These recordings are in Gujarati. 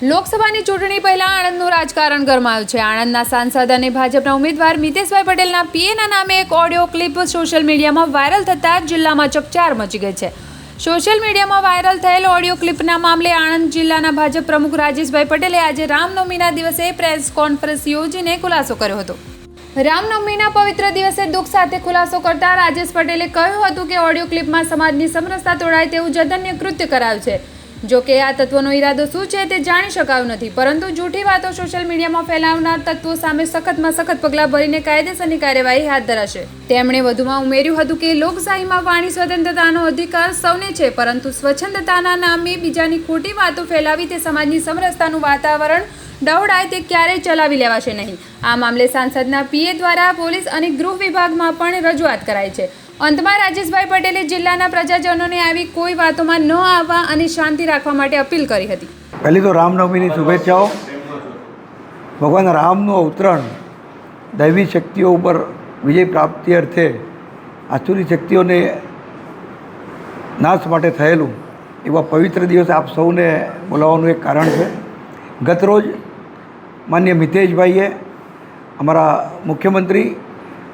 લોકસભાની ચૂંટણી પહેલા આણંદનું રાજકારણ ગરમાયું છે। આણંદના સાંસદ અને ભાજપના ઉમેદવાર મિતેશભાઈ પટેલના પીએના નામે એક ઓડિયો ક્લિપ સોશિયલ મીડિયામાં વાયરલ થતાં જિલ્લામાં ચકચાર મચી ગઈ છે। સોશિયલ મીડિયામાં વાયરલ થયેલ ઓડિયો ક્લિપના મામલે આણંદ જિલ્લાના ભાજપ પ્રમુખ રાજેશભાઈ પટેલે આજે રામનવમીના દિવસે પ્રેસ કોન્ફરન્સ યોજીને ખુલાસો કર્યો હતો। રામનવમીના પવિત્ર દિવસે દુઃખ સાથે ખુલાસો કરતા રાજેશ પટેલે કહ્યું હતું કે ઓડિયો ક્લિપમાં સમાજની સમરસતા તોડાય તેવું જધન્ય કૃત્ય કરાયું છે। જો કે આ તત્વનો ઈરાદો શું છે તે જાણી શકાયું નથી, પરંતુ જૂઠી વાતો સોશિયલ મીડિયામાં ફેલાવનાર તત્વો સામે સખતમાં સખત પગલાં ભરીને કાયદેસરની કાર્યવાહી હાથ ધરાશે। તેમણે વધુમાં ઉમેર્યું હતું કે લોકશાહીમાં વાણી સ્વતંત્રતાનો અધિકાર સૌને છે, પરંતુ સ્વચ્છંદતાના નામે બીજાની ખોટી વાતો ફેલાવી તે સમાજની સમરસતાનું વાતાવરણ દોહડાય તે ક્યારેય ચલાવી લેવાશે નહીં। આ મામલે સાંસદના પીએ દ્વારા પોલીસ અને ગૃહ વિભાગમાં પણ રજૂઆત કરાઈ છે। અંતમાં રાજેશભાઈ પટેલે જિલ્લાના પ્રજાજનોને આવી કોઈ વાતોમાં ન આવવા અને શાંતિ રાખવા માટે અપીલ કરી હતી। પહેલી તો રામનવમીની શુભેચ્છાઓ। ભગવાન રામનું અવતરણ દૈવી શક્તિઓ ઉપર વિજય પ્રાપ્તિ અર્થે આસુરી શક્તિઓને નાશ માટે થયેલું એવા પવિત્ર દિવસે આપ સૌને બોલાવવાનું એક કારણ છે। ગતરોજ માનનીય મિતેશભાઈએ અમારા મુખ્યમંત્રી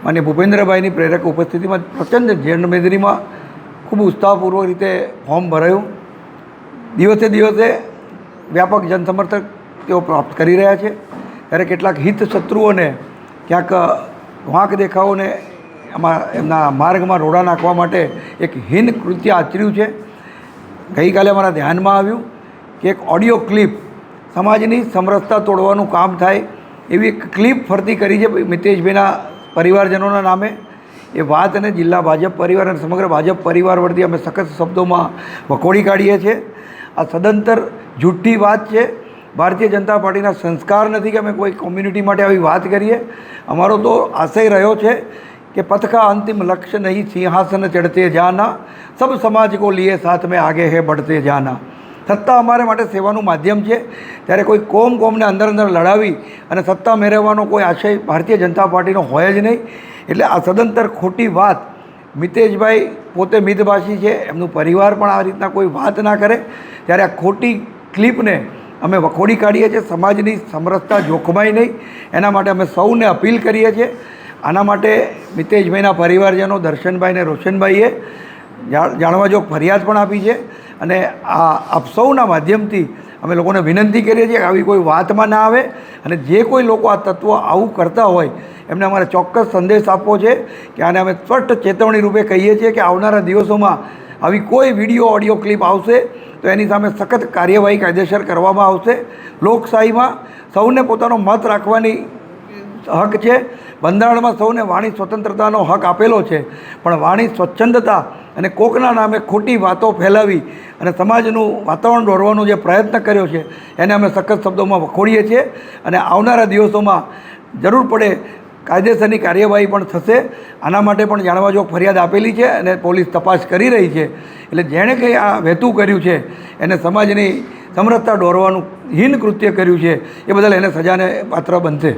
માનનીય ભૂપેન્દ્રભાઈની પ્રેરક ઉપસ્થિતિમાં પ્રચંડ જનમેદનીમાં ખૂબ ઉત્સાહપૂર્વક રીતે ફોર્મ ભરાયું। દિવસે દિવસે વ્યાપક જનસમર્થક તેઓ પ્રાપ્ત કરી રહ્યા છે, ત્યારે કેટલાક હિત શત્રુઓને ક્યાંક વાંક દેખાવોને એમના માર્ગમાં રોડા નાખવા માટે એક હીન કૃત્ય આચર્યું છે। ગઈકાલે અમારા ધ્યાનમાં આવ્યું કે એક ઓડિયો ક્લિપ સમાજની સમરસતા તોડવાનું કામ થાય એવી એક ક્લિપ ફરતી કરી છે મિતેશભાઈના પરિવારજનોના નામે। એ વાતને જિલ્લા ભાજપ પરિવાર અને સમગ્ર ભાજપ પરિવાર વતી અમે સખત શબ્દોમાં વખોડી કાઢીએ છીએ। આ સદંતર જૂઠી વાત છે। ભારતીય જનતા પાર્ટીના સંસ્કાર નથી કે અમે કોઈ કોમ્યુનિટી માટે આવી વાત કરીએ। અમારો તો આશય રહ્યો છે કે પથ કા અંતિમ લક્ષ્ય નહીં સિંહાસન ચढ़ते जाना, સબ સમાજ કો લીએ સાથ में आगे है बढ़ते जाना। સત્તા અમારે માટે સેવાનું માધ્યમ છે, ત્યારે કોઈ કોમને અંદર લડાવી અને સત્તા મેળવવાનો કોઈ આશય ભારતીય જનતા પાર્ટીનો હોય જ નહીં। એટલે આ સદંતર ખોટી વાત મિતેશભાઈ પોતે મિતભાષી છે, એમનું પરિવાર પણ આ રીતના કોઈ વાત ના કરે, ત્યારે આ ખોટી ક્લિપને અમે વખોડી કાઢીએ છીએ। સમાજની સમરસતા જોખમાય નહીં એના માટે અમે સૌને અપીલ કરીએ છીએ। આના માટે મિતેશભાઈના પરિવારજનો દર્શનભાઈ અને રોશનભાઈએ જાણવાજોગ ફરિયાદ પણ આપી છે, અને આપ સૌના માધ્યમથી અમે લોકોને વિનંતી કરીએ છીએ કે આવી કોઈ વાતમાં ના આવે, અને જે કોઈ લોકો આ તત્વો આવું કરતા હોય એમને અમારે ચોક્કસ સંદેશ આપવો છે કે આને અમે સ્પષ્ટ ચેતવણી રૂપે કહીએ છીએ કે આવનારા દિવસોમાં આવી કોઈ વિડીયો ઓડિયો ક્લિપ આવશે તો એની સામે સખત કાર્યવાહી કાયદેસર કરવામાં આવશે। લોકશાહીમાં સૌને પોતાનો મત રાખવાની હક છે, બંધારણમાં સૌને વાણી સ્વતંત્રતાનો હક આપેલો છે, પણ વાણી સ્વચ્છંદતા અને કોકના નામે ખોટી વાતો ફેલાવી અને સમાજનું વાતાવરણ દોરવાનો જે પ્રયત્ન કર્યો છે એને અમે સખત શબ્દોમાં વખોડીએ છીએ, અને આવનારા દિવસોમાં જરૂર પડે કાયદેસરની કાર્યવાહી પણ થશે। આના માટે પણ જાણવાજોગ ફરિયાદ આપેલી છે અને પોલીસ તપાસ કરી રહી છે। એટલે જેણે કંઈ આ વહેતું કર્યું છે એને સમાજની સમરસતા દોરવાનું હીન કૃત્ય કર્યું છે એ બદલ એને સજાને પાત્ર બનશે।